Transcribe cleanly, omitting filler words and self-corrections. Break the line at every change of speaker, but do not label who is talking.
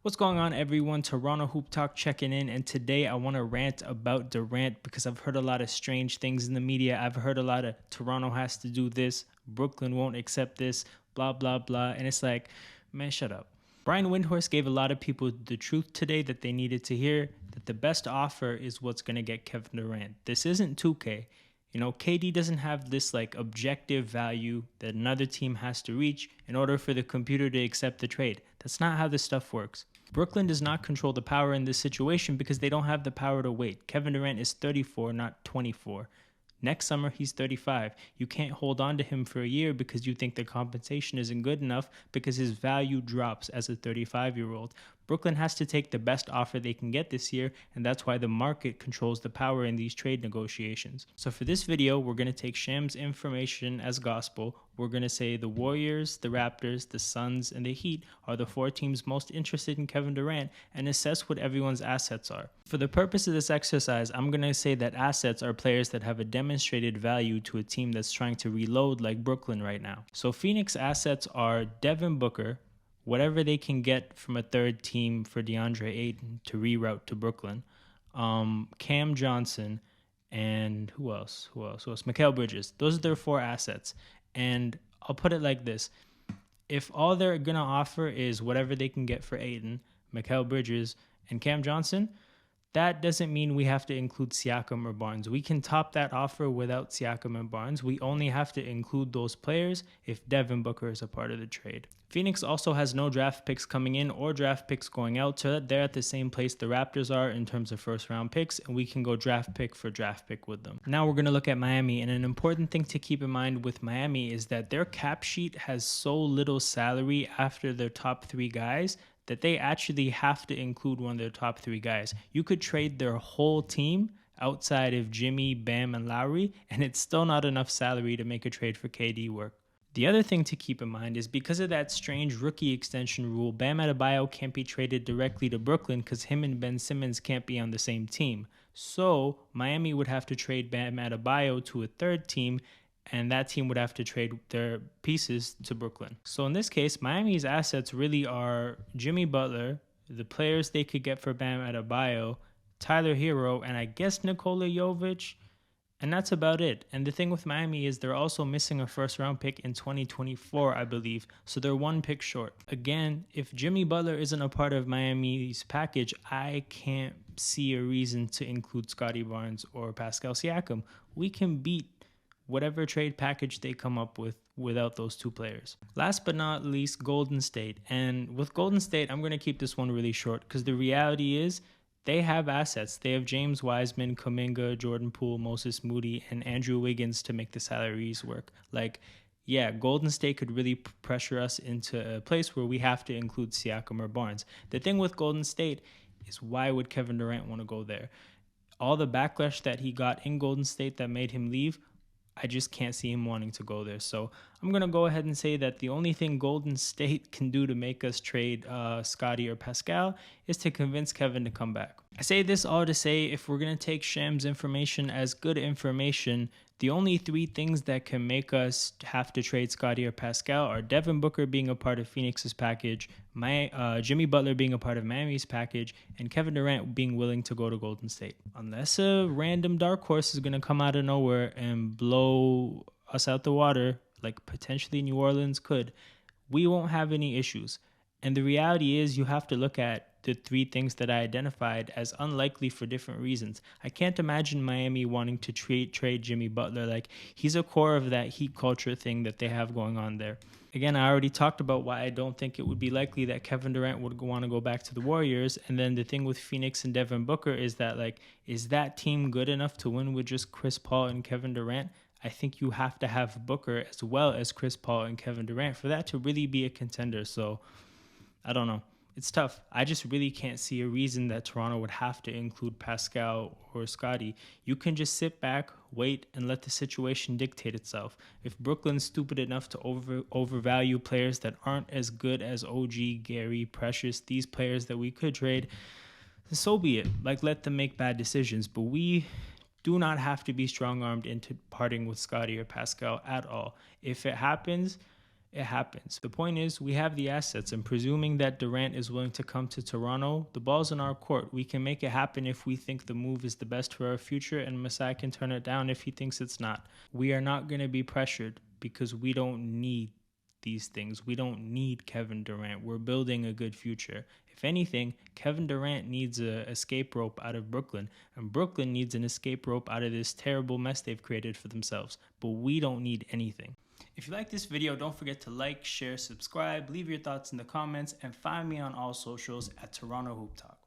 What's going on, everyone? Toronto Hoop Talk checking in, and today I want to rant about Durant because I've heard a lot of strange things in the media. I've heard a lot of Toronto has to do this, Brooklyn won't accept this, blah, blah, blah. And it's like, man, shut up. Brian Windhorst gave a lot of people the truth today that they needed to hear, that the best offer is what's going to get Kevin Durant. This isn't 2K. KD doesn't have this like objective value that another team has to reach in order for the computer to accept the trade. That's not how this stuff works. Brooklyn does not control the power in this situation because they don't have the power to wait. Kevin Durant is 34, not 24. Next summer, he's 35. You can't hold on to him for a year because you think the compensation isn't good enough because his value drops as a 35-year-old. Brooklyn has to take the best offer they can get this year, and that's why the market controls the power in these trade negotiations. So for this video, we're going to take Shams' information as gospel. We're going to say the Warriors, the Raptors, the Suns, and the Heat are the four teams most interested in Kevin Durant and assess what everyone's assets are. For the purpose of this exercise, I'm going to say that assets are players that have a demonstrated value to a team that's trying to reload like Brooklyn right now. So Phoenix assets are Devin Booker, whatever they can get from a third team for DeAndre Ayton to reroute to Brooklyn, Cam Johnson, and who else? Mikal Bridges. Those are their four assets. And I'll put it like this. If all they're going to offer is whatever they can get for Ayton, Mikal Bridges, and Cam Johnson, that doesn't mean we have to include Siakam or Barnes. We can top that offer without Siakam and Barnes. We only have to include those players if Devin Booker is a part of the trade. Phoenix also has no draft picks coming in or draft picks going out, so they're at the same place the Raptors are in terms of first round picks, and we can go draft pick for draft pick with them. Now we're going to look at Miami, and an important thing to keep in mind with Miami is that their cap sheet has so little salary after their top three guys that they actually have to include one of their top three guys. You could trade their whole team outside of Jimmy, Bam, and Lowry, and it's still not enough salary to make a trade for KD work. The other thing to keep in mind is because of that strange rookie extension rule, Bam Adebayo can't be traded directly to Brooklyn because him and Ben Simmons can't be on the same team. So Miami would have to trade Bam Adebayo to a third team, and that team would have to trade their pieces to Brooklyn. So in this case, Miami's assets really are Jimmy Butler, the players they could get for Bam Adebayo, Tyler Hero, and I guess Nikola Jovic, and that's about it. And the thing with Miami is they're also missing a first-round pick in 2024, I believe, so they're one pick short. Again, if Jimmy Butler isn't a part of Miami's package, I can't see a reason to include Scottie Barnes or Pascal Siakam. We can beat whatever trade package they come up with without those two players. Last but not least, Golden State. And with Golden State, I'm going to keep this one really short because the reality is they have assets. They have James Wiseman, Kuminga, Jordan Poole, Moses Moody, and Andrew Wiggins to make the salaries work. Golden State could really pressure us into a place where we have to include Siakam or Barnes. The thing with Golden State is why would Kevin Durant want to go there? All the backlash that he got in Golden State that made him leave, I just can't see him wanting to go there. So I'm going to go ahead and say that the only thing Golden State can do to make us trade Scottie or Pascal is to convince Kevin to come back. I say this all to say if we're going to take Shams' information as good information, the only three things that can make us have to trade Scottie or Pascal are Devin Booker being a part of Phoenix's package, Jimmy Butler being a part of Miami's package, and Kevin Durant being willing to go to Golden State. Unless a random dark horse is going to come out of nowhere and blow us out the water, like potentially New Orleans could, we won't have any issues. And the reality is you have to look at the three things that I identified as unlikely for different reasons. I can't imagine Miami wanting to trade Jimmy Butler. Like, he's a core of that Heat culture thing that they have going on there. Again, I already talked about why I don't think it would be likely that Kevin Durant would want to go back to the Warriors. And then the thing with Phoenix and Devin Booker is that, is that team good enough to win with just Chris Paul and Kevin Durant? I think you have to have Booker as well as Chris Paul and Kevin Durant for that to really be a contender. So I don't know. It's tough. I just really can't see a reason that Toronto would have to include Pascal or Scottie. You can just sit back, wait, and let the situation dictate itself. If Brooklyn's stupid enough to overvalue players that aren't as good as OG, Gary, Precious, these players that we could trade, so be it. Let them make bad decisions. But we do not have to be strong-armed into parting with Scottie or Pascal at all. If it happens, it happens. The point is, we have the assets, and presuming that Durant is willing to come to Toronto, the ball's in our court. We can make it happen if we think the move is the best for our future, and Masai can turn it down if he thinks it's not. We are not going to be pressured because we don't need these things. We don't need Kevin Durant. We're building a good future. If anything, Kevin Durant needs an escape rope out of Brooklyn, and Brooklyn needs an escape rope out of this terrible mess they've created for themselves. But we don't need anything. If you like this video, don't forget to like, share, subscribe, leave your thoughts in the comments, and find me on all socials at Toronto Hoop Talk.